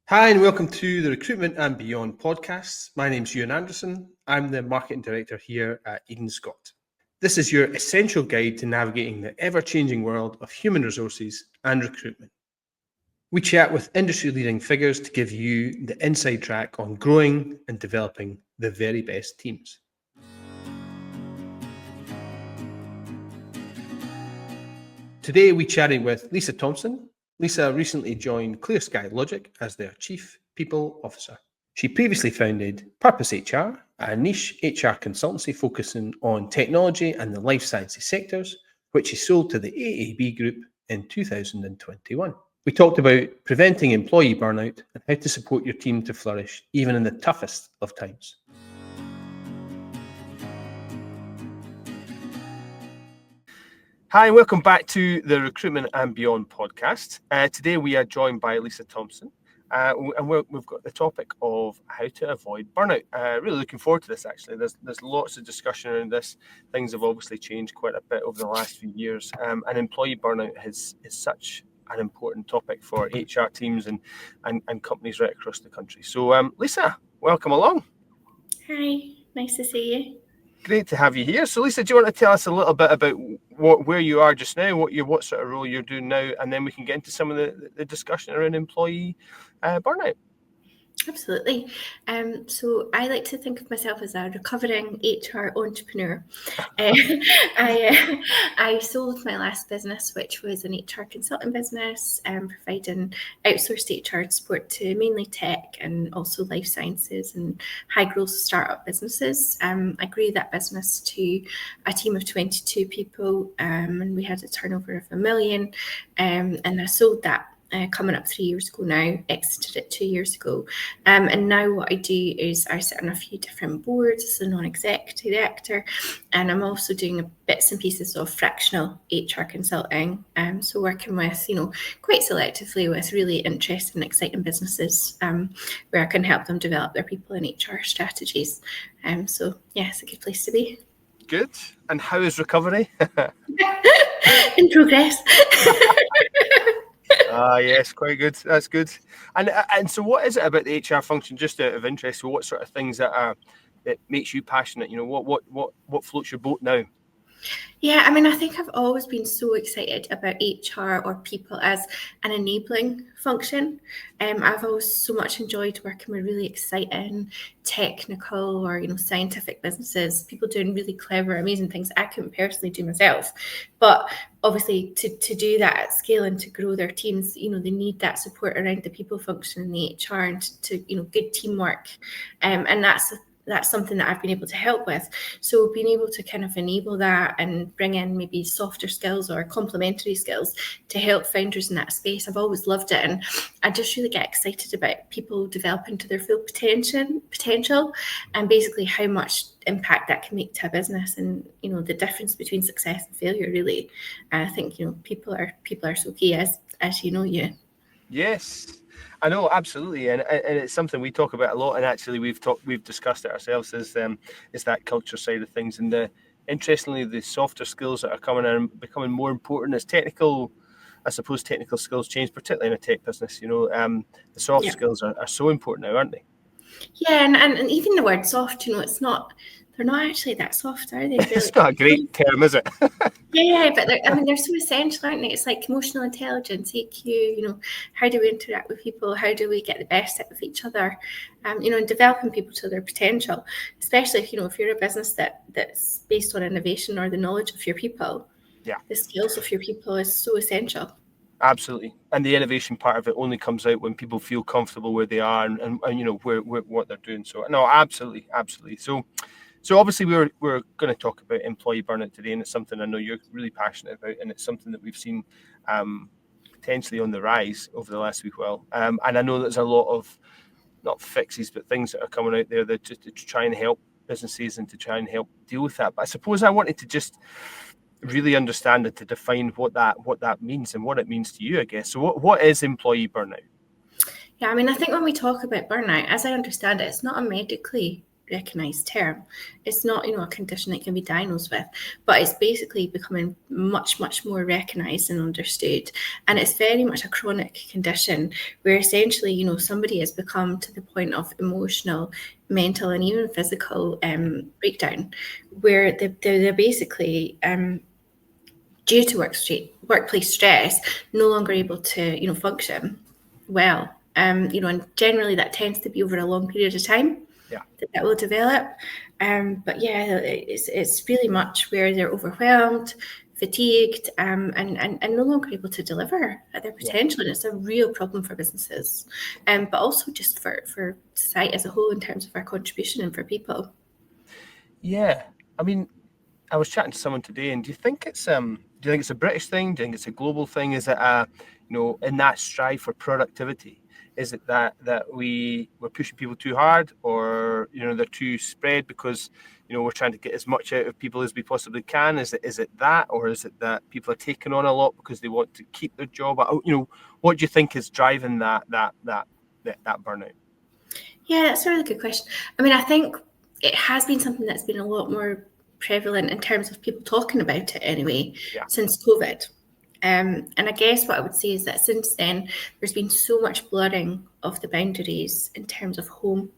Hi and welcome to the Recruitment and Beyond podcast. My name's Ewan Anderson. I'm the Marketing Director here at Eden Scott. This is your essential guide to navigating the ever-changing world of human resources and recruitment. We chat with industry-leading figures to give you the inside track on growing and developing the very best teams. Today we chatted with Lisa Thompson. Lisa recently joined Clear Sky Logic as their Chief People Officer. She previously founded Purpose HR, a niche HR consultancy focusing on technology and the life sciences sectors, which she sold to the AAB Group in 2021. We talked about preventing employee burnout and how to support your team to flourish even in the toughest of times. Hi, and welcome back to the Recruitment and Beyond podcast. Today we are joined by Lisa Thompson, and we've got the topic of how to avoid burnout. Really looking forward to this, actually. There's lots of discussion around this. Things have obviously changed quite a bit over the last few years, and employee burnout is such an important topic for HR teams and companies right across the country. So, Lisa, welcome along. Hi, nice to see you. Great to have you here. So, Lisa, do you want to tell us a little bit about where you are just now, what sort of role you're doing now, and then we can get into some of the discussion around employee burnout? Absolutely. So I like to think of myself as a recovering HR entrepreneur. I sold my last business, which was an HR consulting business, providing outsourced HR support to mainly tech and also life sciences and high growth startup businesses. I grew that business to a team of 22 people, and we had a turnover of $1 million, and I sold that. Coming up 3 years ago now, exited it 2 years ago. And now what I do is I sit on a few different boards as a non-exec director, and I'm also doing bits and pieces of fractional HR consulting. So working with, quite selectively with really interesting and exciting businesses where I can help them develop their people and HR strategies. So yeah, it's a good place to be. Good. And how is recovery? In progress. Yes, quite good. That's good. And so, what is it about the HR function, just out of interest? So what sort of things that makes you passionate? What floats your boat now? Yeah, I think I've always been so excited about HR or people as an enabling function. I've always so much enjoyed working with really exciting technical or scientific businesses, people doing really clever, amazing things I couldn't personally do myself. But obviously, to do that at scale and to grow their teams, they need that support around the people function in the HR and to good teamwork, and that's something that I've been able to help with. So being able to kind of enable that and bring in maybe softer skills or complementary skills to help founders in that space, I've always loved it. And I just really get excited about people developing to their full potential and basically how much impact that can make to a business and, the difference between success and failure, really. I think, people are so key as you. Yes. I know, absolutely, and it's something we talk about a lot, and actually we've discussed it ourselves. Is that culture side of things, and interestingly, the softer skills that are coming in and becoming more important as technical skills change, particularly in a tech business. The soft skills are so important now, aren't they? Yeah, and even the word soft, they're not actually that soft, are they? It's not a great term, is it? Yeah, but they're so essential, aren't they? It's like emotional intelligence, EQ, how do we interact with people? How do we get the best out of each other? And developing people to their potential, especially if you're a business that's based on innovation or the knowledge of your people. Yeah. The skills of your people is so essential. Absolutely, and the innovation part of it only comes out when people feel comfortable where they are and where what they're doing. So no, absolutely. So obviously we're going to talk about employee burnout today, and it's something I know you're really passionate about, and it's something that we've seen potentially on the rise over the last week. And I know there's a lot of not fixes, but things that are coming out there that to try and help businesses and to try and help deal with that. But I suppose I wanted to just really understand it, to define what that means and what it means to you, I guess. So what is employee burnout? Yeah, I think when we talk about burnout, as I understand it, it's not a medically recognised term. It's not, a condition that can be diagnosed with, but it's basically becoming much, much more recognised and understood. And it's very much a chronic condition where essentially, somebody has become to the point of emotional, mental, and even physical breakdown, where they're basically due to workplace stress, no longer able to, function well. And generally that tends to be over a long period of time that will develop. But yeah, it's really much where they're overwhelmed, fatigued, and no longer able to deliver at their potential. And it's a real problem for businesses, but also just for society as a whole in terms of our contribution and for people. Yeah, I mean, I was chatting to someone today, and do you think it's a British thing? Do you think it's a global thing? Is it in that strive for productivity? Is it that we're pushing people too hard, or they're too spread because we're trying to get as much out of people as we possibly can? Is it that, or is it that people are taking on a lot because they want to keep their job? What do you think is driving that burnout? Yeah, that's a really good question. I mean, I think it has been something that's been a lot more prevalent in terms of people talking about it anyway, since COVID. And I guess what I would say is that since then, there's been so much blurring of the boundaries in terms of home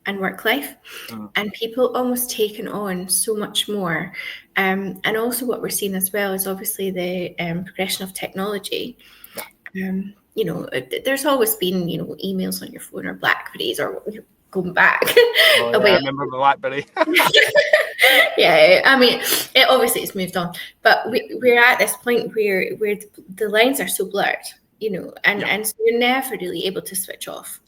and work life, and people almost taking on so much more. And also what we're seeing as well is obviously the progression of technology. There's always been, emails on your phone or Blackberries or going back. I remember BlackBerry. Yeah, I mean, it's moved on, but we're at this point where the lines are so blurred, and so you're never really able to switch off.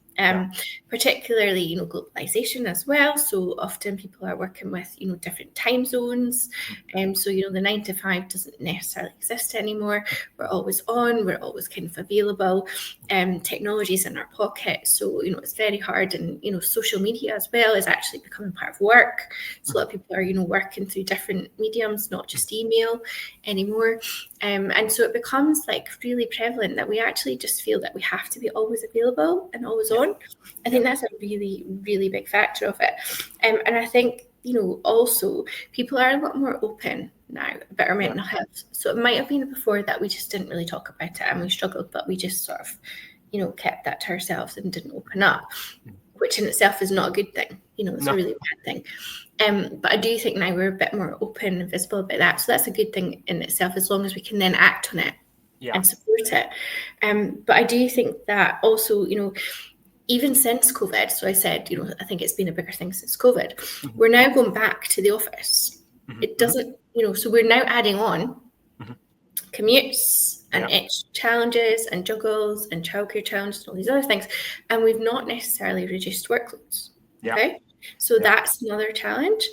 Particularly, globalization as well. So often people are working with, different time zones. So, the 9 to 5 doesn't necessarily exist anymore. We're always on, we're always kind of available. Technology's in our pocket. So, it's very hard. And, social media as well is actually becoming part of work. So a lot of people are, working through different mediums, not just email anymore. And so it becomes like really prevalent that we actually just feel that we have to be always available and always on. I think that's a really, really big factor of it. And I think, also people are a lot more open now about our mental health. So it might have been before that we just didn't really talk about it and we struggled, but we just sort of, kept that to ourselves and didn't open up, which in itself is not a good thing. It's a really bad thing. But I do think now we're a bit more open and visible about that. So that's a good thing in itself, as long as we can then act on it and support it. But I do think that also, even since COVID, so I said, I think it's been a bigger thing since COVID, we're now going back to the office. It doesn't, so we're now adding on commutes and extra challenges and juggles and childcare challenges and all these other things. And we've not necessarily reduced workloads. Okay. So that's another challenge.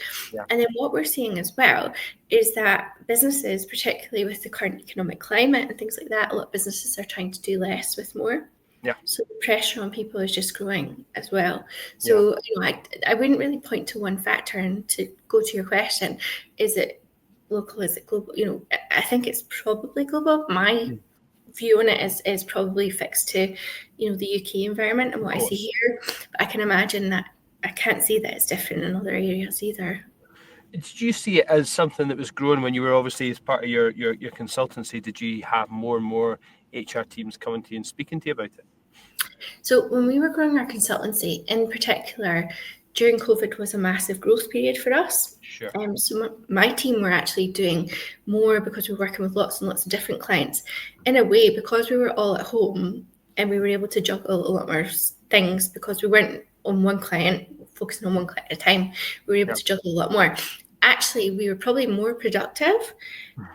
And then what we're seeing as well is that businesses, particularly with the current economic climate and things like that, a lot of businesses are trying to do less with more. So the pressure on people is just growing as well. So, I wouldn't really point to one factor. And to go to your question, is it local, is it global? I think it's probably global. My view on it is probably fixed to, the UK environment and what I see here. But I can imagine that I can't see that it's different in other areas either. Did you see it as something that was growing when you were obviously as part of your consultancy? Did you have more and more HR teams coming to you and speaking to you about it? So when we were growing our consultancy, in particular, during COVID was a massive growth period for us. Sure. So my team were actually doing more because we were working with lots and lots of different clients. In a way, because we were all at home and we were able to juggle a lot more things because we weren't on one client, focusing on one client at a time, we were able to juggle a lot more. Actually, we were probably more productive.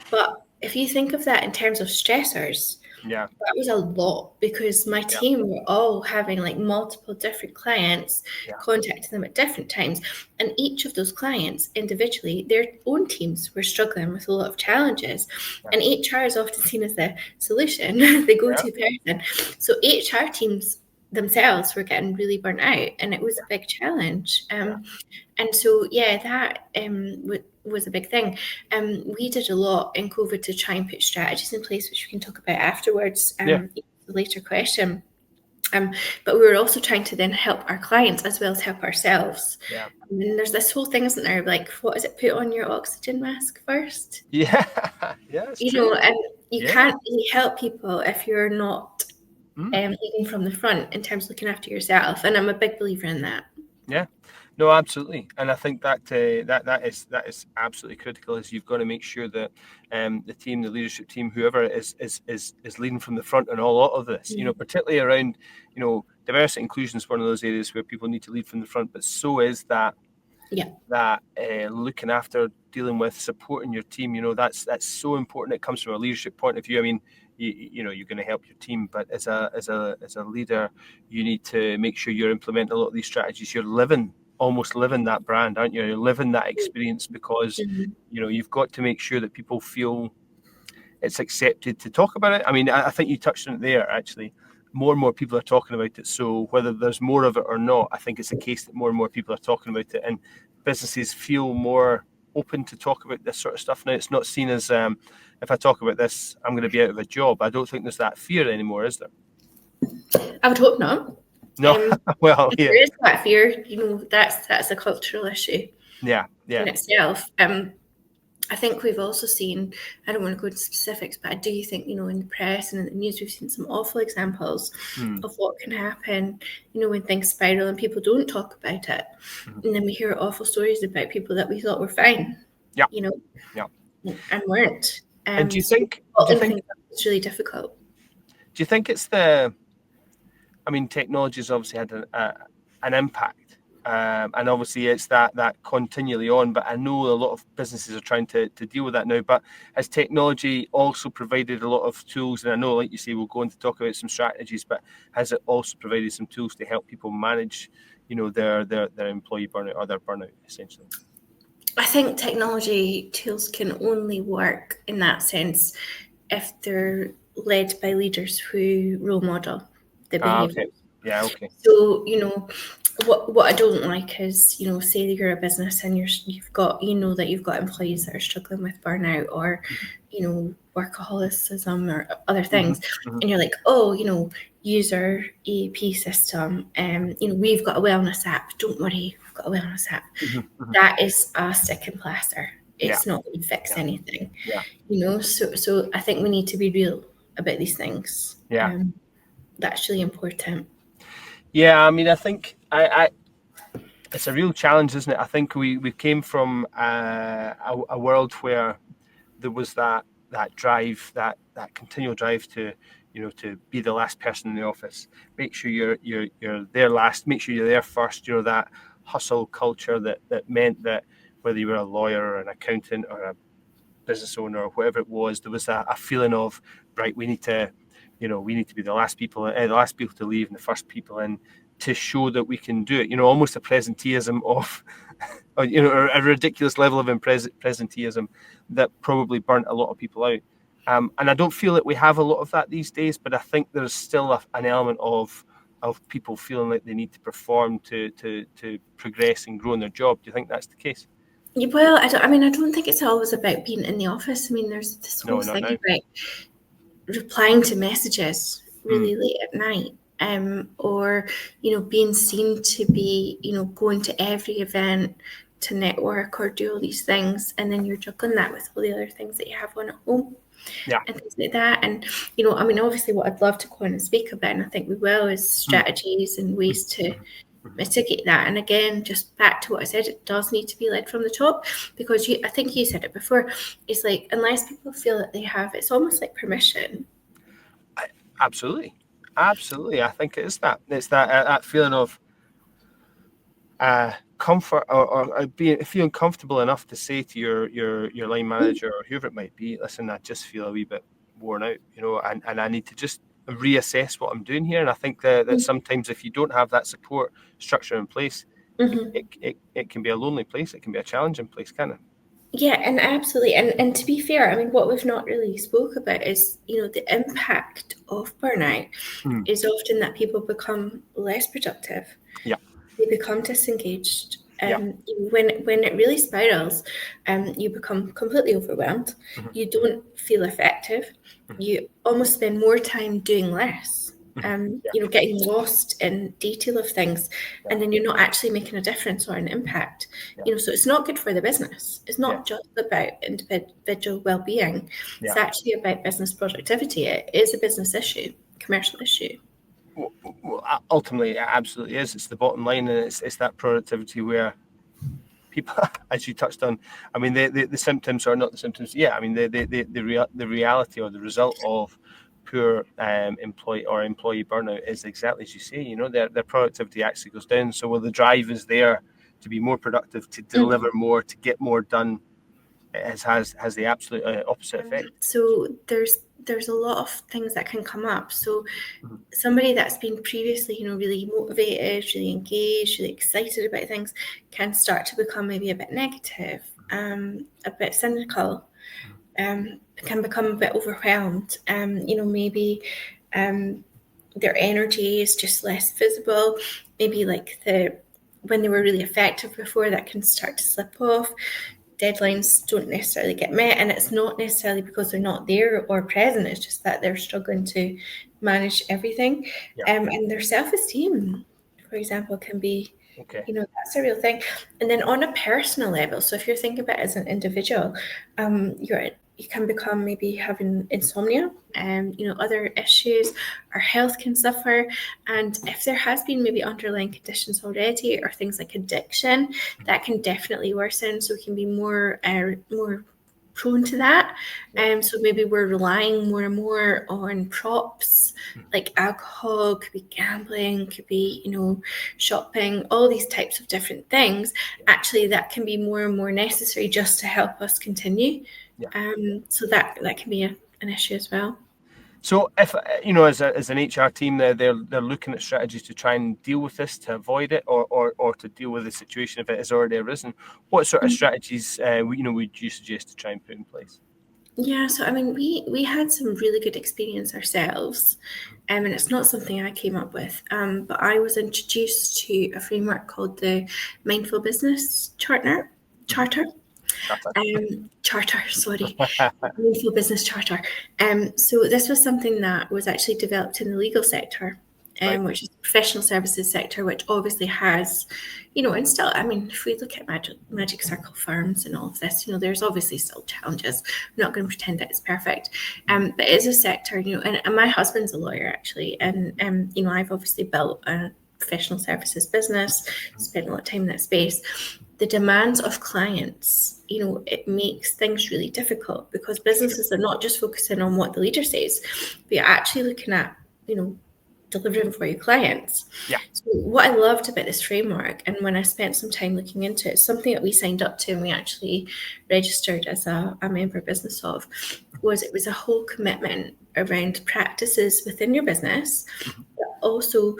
But if you think of that in terms of stressors, that was a lot because my team were all having like multiple different clients, contacting them at different times. And each of those clients individually, their own teams were struggling with a lot of challenges. And HR is often seen as the solution, the go-to person. So HR teams themselves were getting really burnt out, and it was a big challenge. And so, that was a big thing. We did a lot in COVID to try and put strategies in place, which we can talk about afterwards. The later question. But we were also trying to then help our clients as well as help ourselves. Yeah. And then there's this whole thing, isn't there? Like, what is it? Put on your oxygen mask first. Yeah. Yeah, it's true. And you Yeah. can't really help people if you're not Mm. leading from the front in terms of looking after yourself. And I'm a big believer in that. Yeah, no, absolutely, and I think that that is absolutely critical. Is you've got to make sure that the team, the leadership team, whoever is leading from the front in a lot of this. You know, particularly around diversity inclusion is one of those areas where people need to lead from the front, but so is that looking after, dealing with, supporting your team. You know, that's so important. It comes from a leadership point of view. I mean, you know, you're going to help your team, but as a leader, you need to make sure you're implementing a lot of these strategies. You're almost living that brand, aren't you? You're living that experience, because you know, you've got to make sure that people feel it's accepted to talk about it. I mean, I think you touched on it there, actually. More and more people are talking about it. So whether there's more of it or not, I think it's a case that more and more people are talking about it, and businesses feel more open to talk about this sort of stuff now. It's not seen as if I talk about this, I'm going to be out of a job. I don't think there's that fear anymore, is there? I would hope not. No. Well, yeah. There is that fear. You know, that's a cultural issue. Yeah. In itself. I think we've also seen, I don't want to go into specifics, but I do think, you know, in the press and in the news, we've seen some awful examples of what can happen, you know, when things spiral and people don't talk about it. And then we hear awful stories about people that we thought were fine, you know, and weren't. And do you think it's really difficult? Do you think it's technology has obviously had an impact. And obviously it's that continually on, but I know a lot of businesses are trying to deal with that now. But has technology also provided a lot of tools? And I know, like you say, we'll go on to talk about some strategies, but has it also provided some tools to help people manage, you know, their employee burnout or their burnout, essentially? I think technology tools can only work in that sense if they're led by leaders who role model the behaviour. Okay. Yeah, okay. So, you know, what I don't like is, you know, say that you're a business and you've got employees that are struggling with burnout or, you know, workaholism or other things, and you're like, oh, you know, use our EAP system, you know, we've got a wellness app. Don't worry, we've got a wellness app. That is a stick and plaster. It's not going to fix anything. You know, so I think we need to be real about these things. That's really important. Yeah, I mean, I think it's a real challenge, isn't it? I think we came from a world where there was that drive, that continual drive to, you know, to be the last person in the office. Make sure you're there last. Make sure you're there first. You know, that hustle culture that meant that whether you were a lawyer or an accountant or a business owner or whatever it was, there was a feeling of, right, we need to be the last people to leave and the first people in, to show that we can do it. You know, almost a presenteeism of, you know, a ridiculous level of presenteeism that probably burnt a lot of people out. And I don't feel that we have a lot of that these days, but I think there's still an element of people feeling like they need to perform to progress and grow in their job. Do you think that's the case? Well, I don't think it's always about being in the office. I mean, there's this whole thing about replying to messages really late at night, or, you know, being seen to be, you know, going to every event to network or do all these things, and then you're juggling that with all the other things that you have on at home, and things like that. And, you know, I mean, obviously what I'd love to go on and speak about, and I think we will, is strategies and ways to mitigate that. And again, just back to what I said, it does need to be led from the top, because I think you said it before, it's like, unless people feel that they have, it's almost like permission. Absolutely. I think it is that. It's that feeling of comfort or feeling comfortable enough to say to your line manager or whoever it might be, listen, I just feel a wee bit worn out, you know, and I need to just reassess what I'm doing here. And I think that sometimes if you don't have that support structure in place, it can be a lonely place. It can be a challenging place, can't it? Yeah, and absolutely. And to be fair, I mean, what we've not really spoke about is, you know, the impact of burnout is often that people become less productive. Yeah. They become disengaged. When it really spirals, you become completely overwhelmed. You don't feel effective. You almost spend more time doing less. Getting lost in detail of things, and then you're not actually making a difference or an impact. So it's not good for the business. It's not just about individual well-being. It's actually about business productivity. It is a business issue, commercial issue. Well, ultimately, it absolutely is. It's the bottom line, and it's that productivity where people, as you touched on, I mean, the symptoms are not the symptoms. Yeah, I mean, the reality or the result of poor employee burnout is exactly as you say. Their productivity actually goes down. So while the drive is there to be more productive, to deliver more, to get more done, it has the absolute opposite effect. So there's a lot of things that can come up. So somebody that's been previously, really motivated, really engaged, really excited about things can start to become maybe a bit negative, a bit cynical, can become a bit overwhelmed. Maybe their energy is just less visible. Maybe like when they were really effective before, that can start to slip off. Deadlines don't necessarily get met, and it's not necessarily because they're not there or present. It's just that they're struggling to manage everything. And their self-esteem, for example, can be that's a real thing. And then on a personal level, so if you're thinking about it as an individual, you can become maybe having insomnia and other issues, or health can suffer. And if there has been maybe underlying conditions already, or things like addiction, that can definitely worsen. So we can be more prone to that. So maybe we're relying more and more on props like alcohol, could be gambling, could be shopping, all these types of different things. Actually, that can be more and more necessary just to help us continue. So that can be an issue as well. So if as an HR team, they're looking at strategies to try and deal with this, to avoid it, or to deal with the situation if it has already arisen, what sort of strategies would you suggest to try and put in place? Yeah, so I mean, we had some really good experience ourselves, and it's not something I came up with, but I was introduced to a framework called the Mindful Business Charter. Mindful Business Charter. So this was something that was actually developed in the legal sector, which is the professional services sector, which obviously has, and still, I mean, if we look at magic circle firms and all of this, there's obviously still challenges. I'm not going to pretend that it's perfect, but it is a sector, and my husband's a lawyer actually, and I've obviously built a professional services business, spent a lot of time in that space. The demands of clients, it makes things really difficult, because businesses are not just focusing on what the leader says, but you're actually looking at, delivering for your clients. So what I loved about this framework, and when I spent some time looking into it, something that we signed up to and we actually registered as a member business of, was it was a whole commitment around practices within your business, but also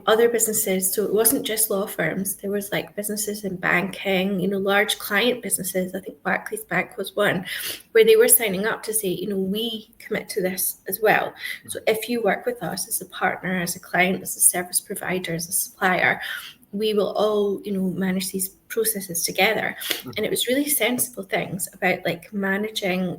other businesses. So it wasn't just law firms. There was like businesses in banking, large client businesses. I think Barclays Bank was one, where they were signing up to say, we commit to this as well. So if you work with us as a partner, as a client, as a service provider, as a supplier, we will all, manage these processes together. And it was really sensible things about like managing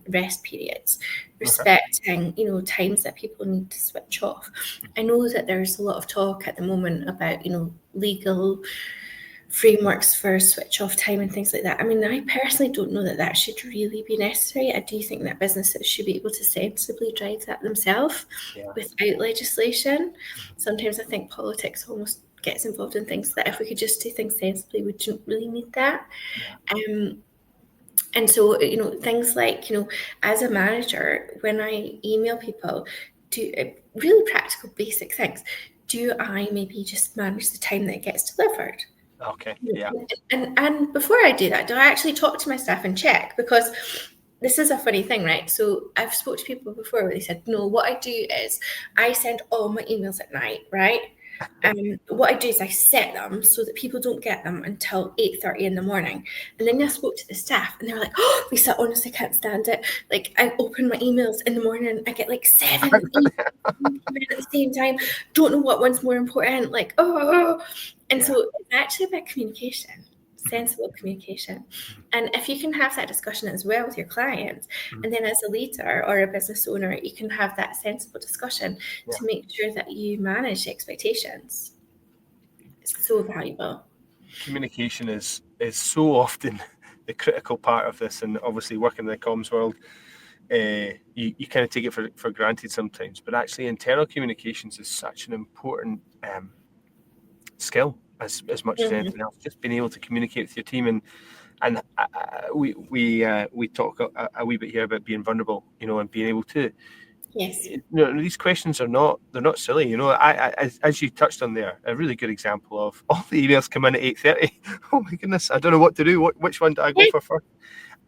rest periods, respecting, times that people need to switch off. I know that there's a lot of talk at the moment about, legal frameworks for switch off time and things like that. I mean, I personally don't know that should really be necessary. I do think that businesses should be able to sensibly drive that themselves without legislation. Sometimes I think politics almost gets involved in things that if we could just do things sensibly, we don't really need that. And so, things like, as a manager, when I email people, do really practical, basic things. Do I maybe just manage the time that it gets delivered? Okay, yeah. And before I do that, do I actually talk to my staff and check? Because this is a funny thing, right? So I've spoke to people before where they said, no, what I do is I send all my emails at night, right? What I do is I set them so that people don't get them until 8:30 in the morning. And then I spoke to the staff and they were like, oh, Lisa, honestly can't stand it. Like I open my emails in the morning, I get like 7, 8 at the same time. Don't know what one's more important. Like, oh. And so it's actually about communication. sensible communication. And if you can have that discussion as well with your clients, and then as a leader or a business owner, you can have that sensible discussion to make sure that you manage expectations. It's so valuable. Communication is so often the critical part of this, and obviously working in the comms world, you kind of take it for granted sometimes, but actually internal communications is such an important skill as much as anything else. Just being able to communicate with your team, and we talk a wee bit here about being vulnerable, and being able to. Yes. These questions they're not silly. I as you touched on there, a really good example of all the emails come in at 8:30. Oh my goodness, I don't know what to do. Which one do I go for first?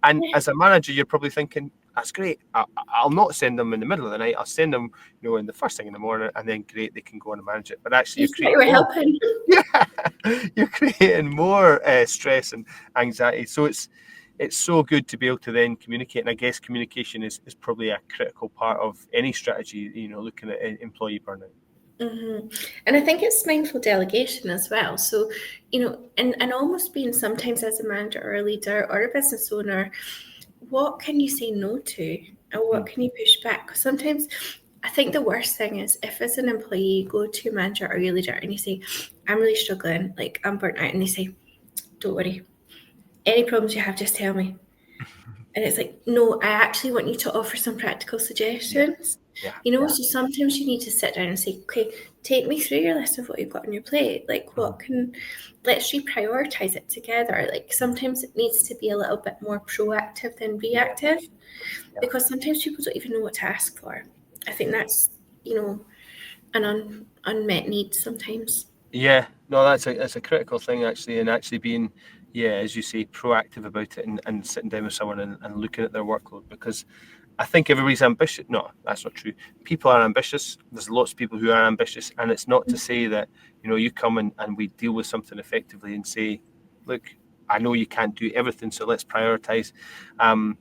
And as a manager, you're probably thinking, that's great. I'll not send them in the middle of the night. I'll send them, in the first thing in the morning, and then great, they can go on and manage it. But actually, helping. You're creating more stress and anxiety. So it's so good to be able to then communicate. And I guess communication is probably a critical part of any strategy, looking at employee burnout. And I think it's mindful delegation as well. So, and almost being sometimes as a manager or a leader or a business owner, what can you say no to and what can you push back? Because sometimes I think the worst thing is if as an employee you go to a manager or your leader and you say, I'm really struggling, like I'm burnt out, and they say, don't worry, any problems you have, just tell me. And it's like, no, I actually want you to offer some practical suggestions. So sometimes you need to sit down and say, okay, take me through your list of what you've got on your plate. Like, let's reprioritize it together. Like, sometimes it needs to be a little bit more proactive than reactive, because sometimes people don't even know what to ask for. I think that's, an unmet need sometimes. Yeah, no, that's a critical thing actually, and actually being, as you say, proactive about it and sitting down with someone and looking at their workload, because I think everybody's ambitious. No, that's not true. People are ambitious. There's lots of people who are ambitious, and it's not to say that, you come and we deal with something effectively and say, look, I know you can't do everything, so let's prioritize. And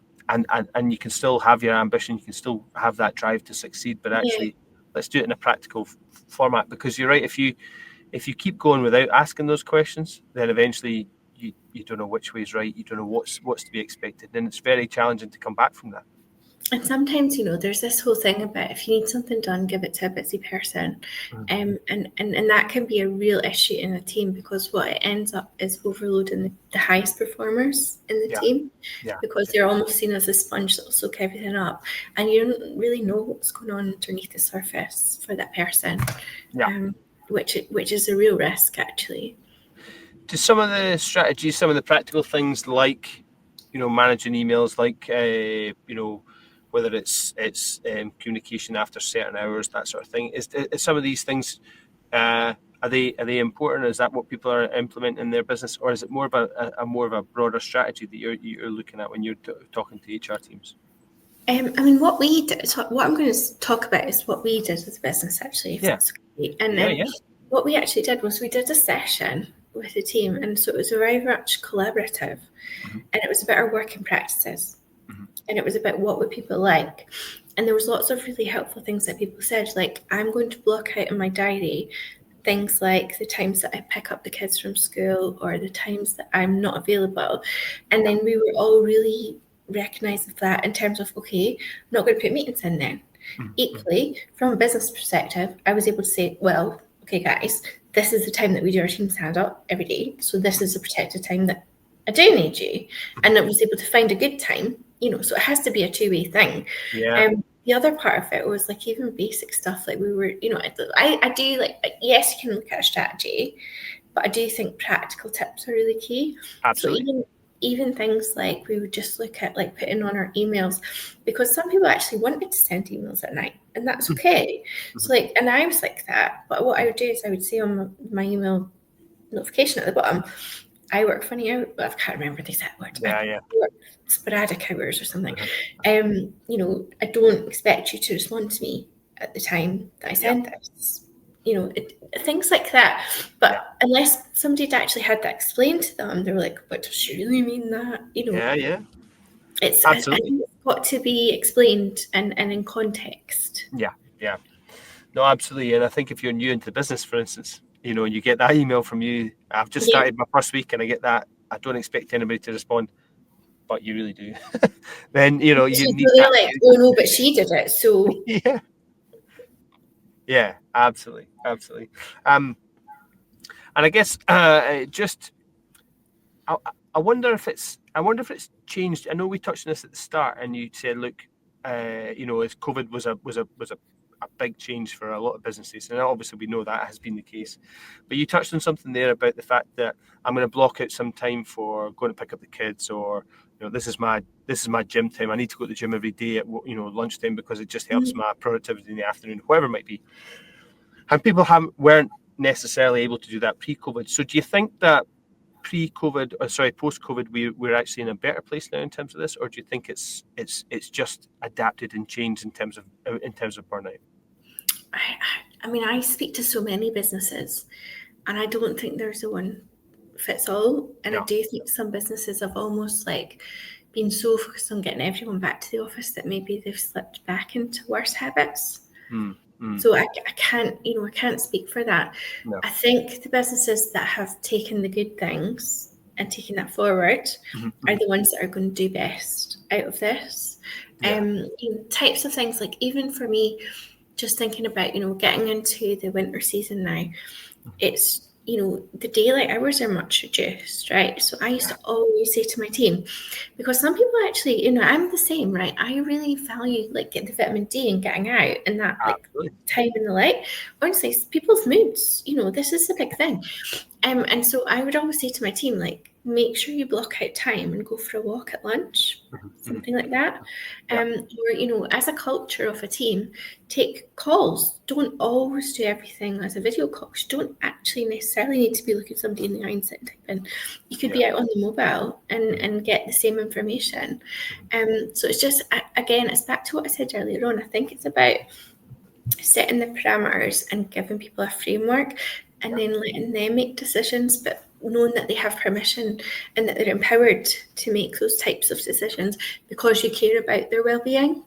you can still have your ambition, you can still have that drive to succeed, but actually let's do it in a practical format, because you're right, if you keep going without asking those questions, then eventually you don't know which way is right, you don't know what's to be expected, and it's very challenging to come back from that. And sometimes, there's this whole thing about if you need something done, give it to a busy person. And that can be a real issue in a team, because what it ends up is overloading the highest performers in the team, because they're almost seen as a sponge that will soak everything up. And you don't really know what's going on underneath the surface for that person, which is a real risk, actually. Do some of the strategies, some of the practical things like, managing emails, like, whether it's communication after certain hours, that sort of thing, is some of these things, are they important? Is that what people are implementing in their business, or is it more about more of a broader strategy that you're looking at when you're talking to HR teams? What we did, what I'm going to talk about is what we did as a business, actually. If that's okay. And what we actually did was we did a session with the team, and so it was very much collaborative, and it was about our working practices, and it was about what would people like, and there was lots of really helpful things that people said, like, I'm going to block out in my diary things like the times that I pick up the kids from school or the times that I'm not available, and then we were all really recognizing that in terms of, okay, I'm not going to put meetings in then. Equally, from a business perspective, I was able to say, well, okay, guys, this is the time that we do our team stand-up every day. So this is the protected time that I do need you. And I was able to find a good time, so it has to be a two-way thing. The other part of it was like even basic stuff, like we were, I do like, yes, you can look at a strategy, but I do think practical tips are really key. Absolutely. So even things like we would just look at like putting on our emails, because some people actually wanted to send emails at night, and that's okay. So like, and I was like that, but what I would do is I would say on my email notification at the bottom, I work funny hours, I can't remember the exact word. I work sporadic hours or something. I don't expect you to respond to me at the time that I send this. Things like that. But unless somebody had actually had that explained to them, they were like, "But does she really mean that?" It's absolutely. It's got to be explained and in context. No, absolutely. And I think if you're new into business, for instance, you get that email from you. I've just started my first week, and I get that I don't expect anybody to respond, but you really do. Then, you need they're that. like, oh no, but she did it. So yeah, absolutely. And I guess just I wonder if it's changed. I know we touched on this at the start, and you said, look, as COVID was a big change for a lot of businesses, and obviously we know that has been the case. But you touched on something there about the fact that I'm going to block out some time for going to pick up the kids, or this is my gym time. I need to go to the gym every day at lunchtime because it just helps my productivity in the afternoon, whatever it might be. And people weren't necessarily able to do that pre-COVID. So do you think that post-COVID, we're actually in a better place now in terms of this, or do you think it's just adapted and changed in terms of burnout? I mean, I speak to so many businesses, and I don't think there's a one fits all. And I do think some businesses have almost like been so focused on getting everyone back to the office that maybe they've slipped back into worse habits. So I can't speak for that. No. I think the businesses that have taken the good things and taken that forward are the ones that are going to do best out of this. Types of things, like even for me, just thinking about, getting into the winter season now, it's, the daylight hours are much reduced, right? So I used to always say to my team, because some people actually, I'm the same, right? I really value like getting the vitamin D and getting out and that like time in the light. Honestly, people's moods, this is a big thing. And so I would always say to my team, like, make sure you block out time and go for a walk at lunch, something like that. Or, as a culture of a team, take calls. Don't always do everything as a video call. You don't actually necessarily need to be looking somebody in the eye and typing. You could be out on the mobile and get the same information. So it's just, again, it's back to what I said earlier on. I think it's about setting the parameters and giving people a framework and then letting them make decisions, but knowing that they have permission and that they're empowered to make those types of decisions because you care about their well-being.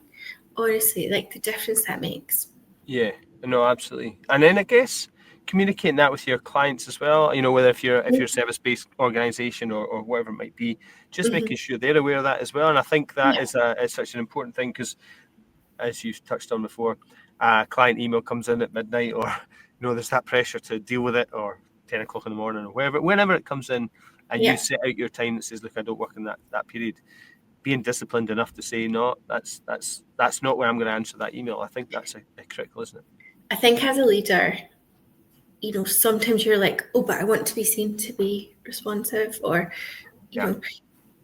Honestly, like the difference that makes. Yeah, no, absolutely. And then I guess communicating that with your clients as well, whether if you're a service-based organization or whatever it might be, just making sure they're aware of that as well. And I think that is such an important thing, because as you've touched on before, client email comes in at midnight, or there's that pressure to deal with it, or 10 o'clock in the morning, or whenever it comes in, and you set out your time that says, look, I don't work in that period. Being disciplined enough to say, no, that's not where I'm going to answer that email. I think that's a critical, isn't it? I think as a leader, sometimes you're like, oh, but I want to be seen to be responsive, or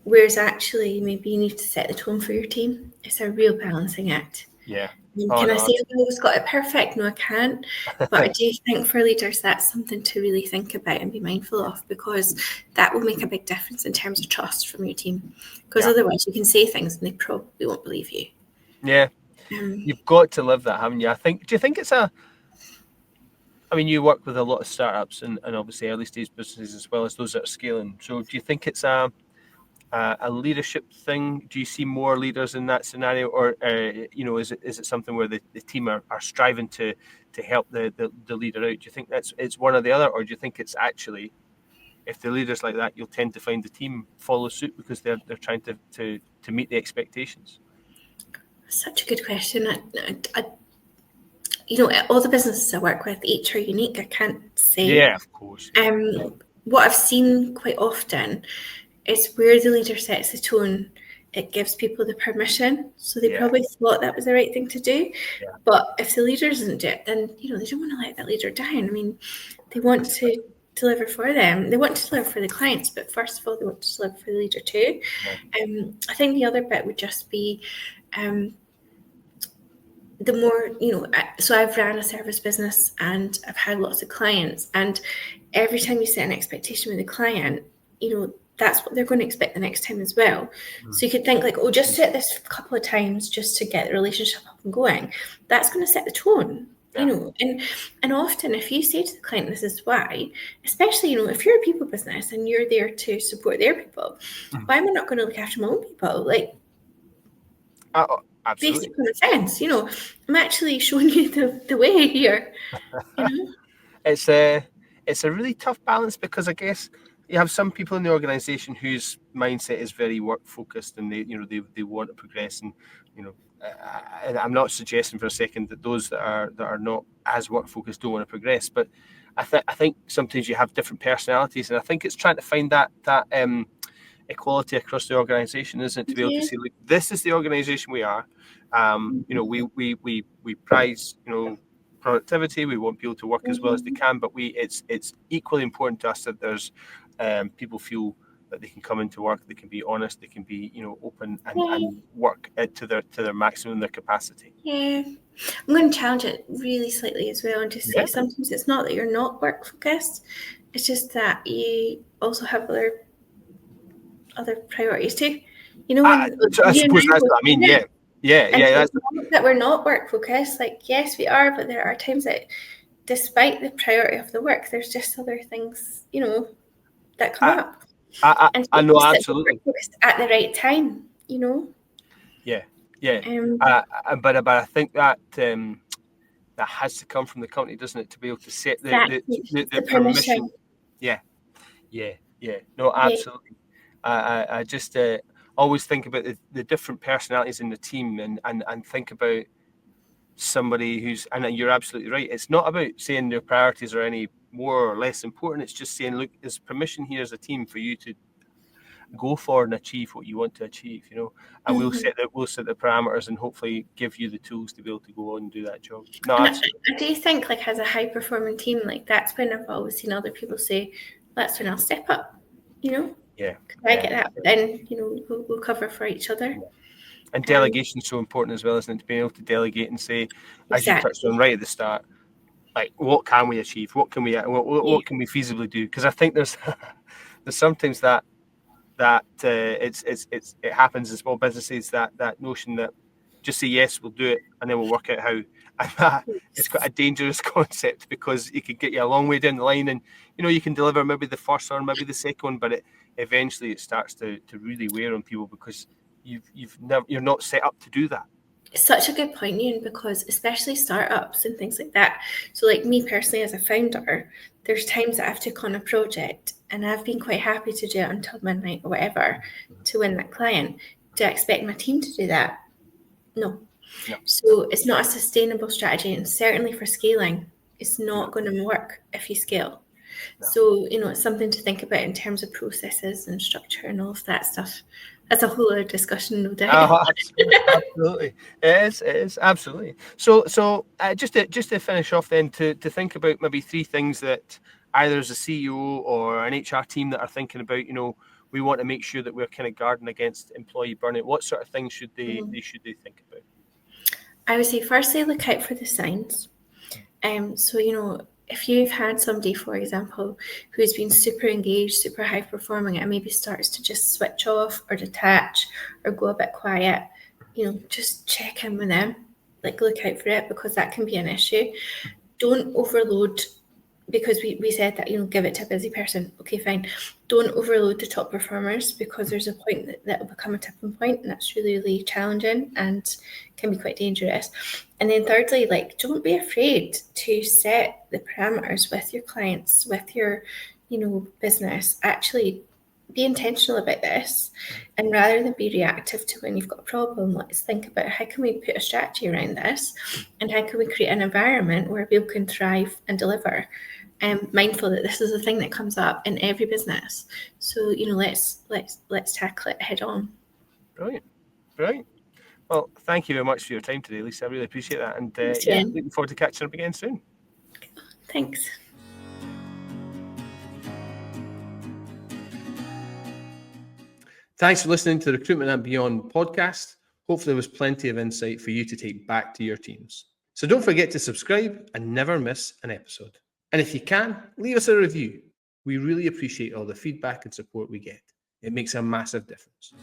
whereas actually maybe you need to set the tone for your team. It's a real balancing act. Yeah. Can I say I've always got it perfect? No, I can't. But I do think for leaders, that's something to really think about and be mindful of, because that will make a big difference in terms of trust from your team. Because otherwise you can say things and they probably won't believe you. Yeah. You've got to live that, haven't you? Do you think it's you work with a lot of startups and obviously early stage businesses as well as those that are scaling. So do you think it's a leadership thing? Do you see more leaders in that scenario, or is it something where the team are striving to help the leader out? Do you think it's one or the other, or do you think it's actually, if the leader's like that, you'll tend to find the team follow suit because they're trying to meet the expectations? Such a good question. All the businesses I work with, each are unique. I can't say. Yeah, of course. What I've seen quite often is where the leader sets the tone, it gives people the permission. So they probably thought that was the right thing to do. Yeah. But if the leader doesn't do it, then, they don't want to let that leader down. They want to deliver for them. They want to deliver for the clients, but first of all, they want to deliver for the leader too. Yeah. I think the other bit would just be the more, so I've ran a service business and I've had lots of clients, and every time you set an expectation with a client, that's what they're going to expect the next time as well. So you could think like, oh, just set this a couple of times just to get the relationship up and going. That's going to set the tone, and often if you say to the client, this is why, especially, if you're a people business and you're there to support their people, why am I not going to look after my own people? Like, absolutely. Basic common sense, I'm actually showing you the way here. It's a really tough balance, because I guess some people in the organisation whose mindset is very work focused, and they want to progress, and and I'm not suggesting for a second that those that are not as work focused don't want to progress, but I think sometimes you have different personalities, and I think it's trying to find that equality across the organisation, isn't it? To be able to say, look, this is the organisation we are. We prize productivity. We want people to work as well as they can, but it's equally important to us that there's people feel that they can come into work, they can be honest, they can be open and work to their maximum, their capacity. Yeah, I'm going to challenge it really slightly as well, and just say sometimes it's not that you're not work focused, it's just that you also have other priorities too. I suppose that's what I mean. Yeah. That's not that we're not work focused. Like, yes, we are, but there are times that, despite the priority of the work, there's just other things, that come up. I know, absolutely. At the right time, Yeah. But I think that that has to come from the company, doesn't it, to be able to set the permission. Yeah. No, absolutely. I just always think about the different personalities in the team, and think about somebody who's, and you're absolutely right, it's not about saying their priorities are any more or less important. It's just saying, look, there's permission here as a team for you to go for and achieve what you want to achieve, and we'll set the parameters and hopefully give you the tools to be able to go on and do that job. No, absolutely. Do you think, like, as a high performing team, like, that's when I've always seen other people say, that's when I'll step up, Yeah. I get that, but then we'll cover for each other. And delegation is so important as well, isn't it? To be able to delegate and say, as you touched on right at the start, like, what can we achieve? What can we feasibly do? Because I think there's sometimes that it happens in small businesses, that notion that just say yes, we'll do it, and then we'll work out how. And it's quite a dangerous concept, because it could get you a long way down the line, and you can deliver maybe the first one, maybe the second one, but eventually it starts to really wear on people, because you're not set up to do that. It's such a good point, Ewan, because especially startups and things like that. So, like, me personally as a founder, there's times that I've took on a project and I've been quite happy to do it until midnight or whatever to win that client. Do I expect my team to do that? No. So it's not a sustainable strategy, and certainly for scaling, it's not going to work if you scale. So, it's something to think about in terms of processes and structure and all of that stuff. That's a whole other discussion, no doubt. Absolutely. It is absolutely. So just to finish off then, to think about maybe 3 things that either as a CEO or an HR team that are thinking about, we want to make sure that we're kind of guarding against employee burnout. What sort of things should they think about? I would say, firstly, look out for the signs. So, if you've had somebody, for example, who's been super engaged, super high performing, and maybe starts to just switch off or detach or go a bit quiet, just check in with them. Like, look out for it, because that can be an issue. Don't overload, because we said that, give it to a busy person. Okay, fine. Don't overload the top performers, because there's a point that will become a tipping point, and that's really, really challenging and can be quite dangerous. And then thirdly, like, don't be afraid to set the parameters with your clients, with your, business. Actually, be intentional about this, and rather than be reactive to when you've got a problem, let's think about how can we put a strategy around this, and how can we create an environment where people can thrive and deliver. Mindful that this is a thing that comes up in every business. So, let's tackle it head on. Brilliant. Well, thank you very much for your time today, Lisa. I really appreciate that. And looking forward to catching up again soon. Thanks. Thanks for listening to the Recruitment and Beyond podcast. Hopefully there was plenty of insight for you to take back to your teams. So don't forget to subscribe and never miss an episode. And if you can, leave us a review. We really appreciate all the feedback and support we get. It makes a massive difference.